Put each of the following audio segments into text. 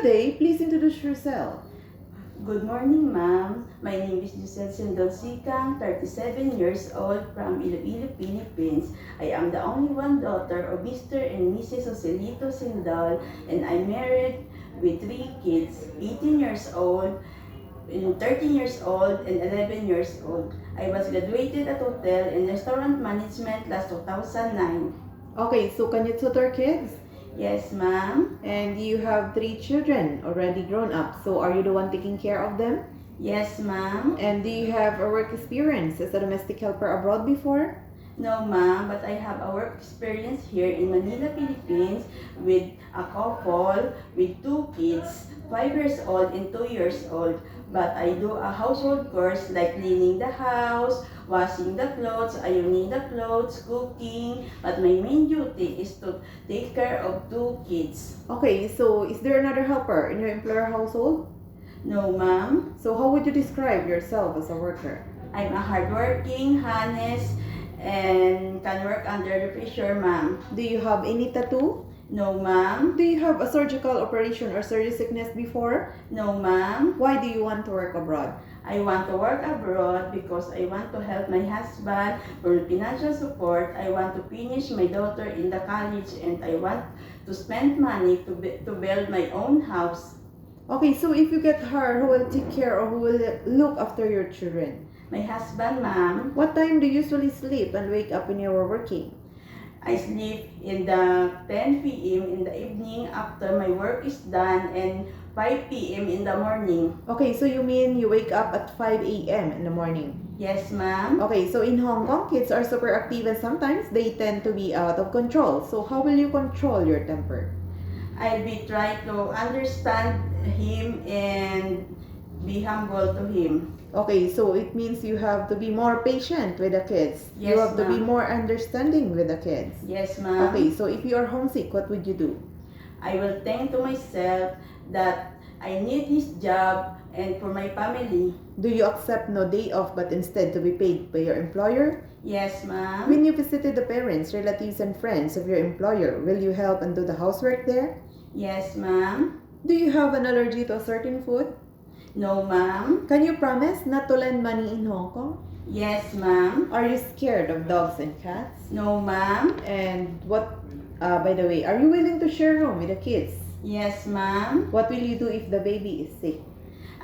Good day. Please introduce yourself. Good morning, ma'am. My name is Giselle Sindol Sikang, 37 years old from Iloilo, Philippines. I am the only one daughter of Mr. and Mrs. Joselito Sindol, and I'm married with 3 kids, 18 years old, 13 years old, and 11 years old. I was graduated at Hotel and Restaurant Management last 2009. Okay, so can you tutor kids? Yes, ma'am. And you have 3 children already grown up. So are you the one taking care of them? Yes, ma'am. And do you have a work experience as a domestic helper abroad before? No, ma'am, but I have a work experience here in Manila, Philippines with a couple with 2 kids, 5 years old and 2 years old. But I do a household chores like cleaning the house, washing the clothes, ironing the clothes, cooking. But my main duty is to take care of 2 kids. Okay, so is there another helper in your employer household? No, ma'am. So how would you describe yourself as a worker? I'm a hardworking, honest, and can work under the pressure, ma'am. Do you have any tattoo? No, ma'am. Do you have a surgical operation or serious sickness before? No, ma'am. Why do you want to work abroad? I want to work abroad because I want to help my husband for financial support. I want to finish my daughter in the college, and I want to spend money to build my own house. Okay, so if you get her, who will take care or who will look after your children? My husband, ma'am. What time do you usually sleep and wake up when you are working? I sleep in the 10 p.m. in the evening after my work is done, and 5 p.m. in the morning. Okay, so you mean you wake up at 5 a.m. in the morning? Yes, ma'am. Okay, so in Hong Kong, kids are super active and sometimes they tend to be out of control. So how will you control your temper? I'll be trying to understand him and be humble to him. Okay, so it means you have to be more patient with the kids. Yes, you have to be ma'am. more understanding with the kids. Yes, ma'am. Okay, so if you are homesick, what would you do? I will think to myself that I need this job and for my family. Do you accept no day off but instead to be paid by your employer? Yes, ma'am. When you visited the parents, relatives, and friends of your employer, will you help and do the housework there? Yes, ma'am. Do you have an allergy to a certain food? No, ma'am. Can you promise not to lend money in Hong Kong? Yes, ma'am. Are you scared of dogs and cats? No, ma'am. And by the way, are you willing to share room with the kids? Yes, ma'am. What will you do if the baby is sick?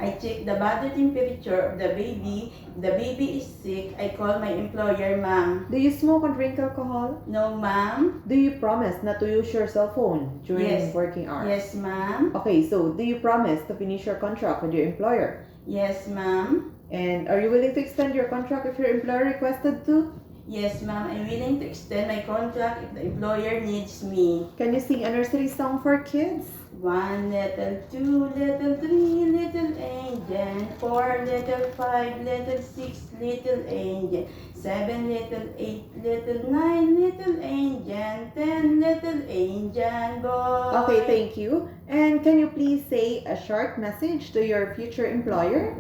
I check the body temperature of the baby. If the baby is sick, I call my employer, ma'am. Do you smoke or drink alcohol? No, ma'am. Do you promise not to use your cell phone during Yes. working hours? Yes, ma'am. Okay, so do you promise to finish your contract with your employer? Yes, ma'am. And are you willing to extend your contract if your employer requested to? Yes, ma'am. I'm willing to extend my contract if the employer needs me. Can you sing a nursery song for kids? 1 little, 2 little, 3 little angel, 4 little, 5 little, 6 little angel, 7 little, 8 little, 9 little angel, 10 little angel boy. Okay, thank you. And can you please say a short message to your future employer?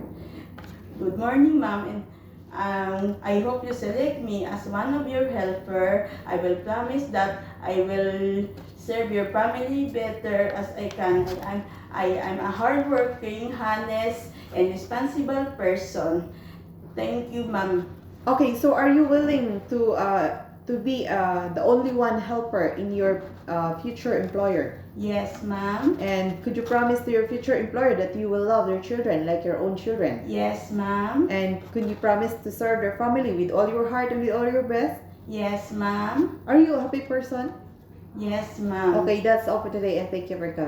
Good morning, ma'am, and I hope you select me as one of your helper. I will promise that I will serve your family better as I can. I'm a hardworking, honest, and responsible person. Thank you, ma'am. Okay, so are you willing to be the only one helper in your future employer? Yes, ma'am. And could you promise to your future employer that you will love your children like your own children? Yes, ma'am. And could you promise to serve their family with all your heart and with all your best? Yes, ma'am. Are you a happy person? Yes, ma'am. Okay, that's all for today and thank you for coming.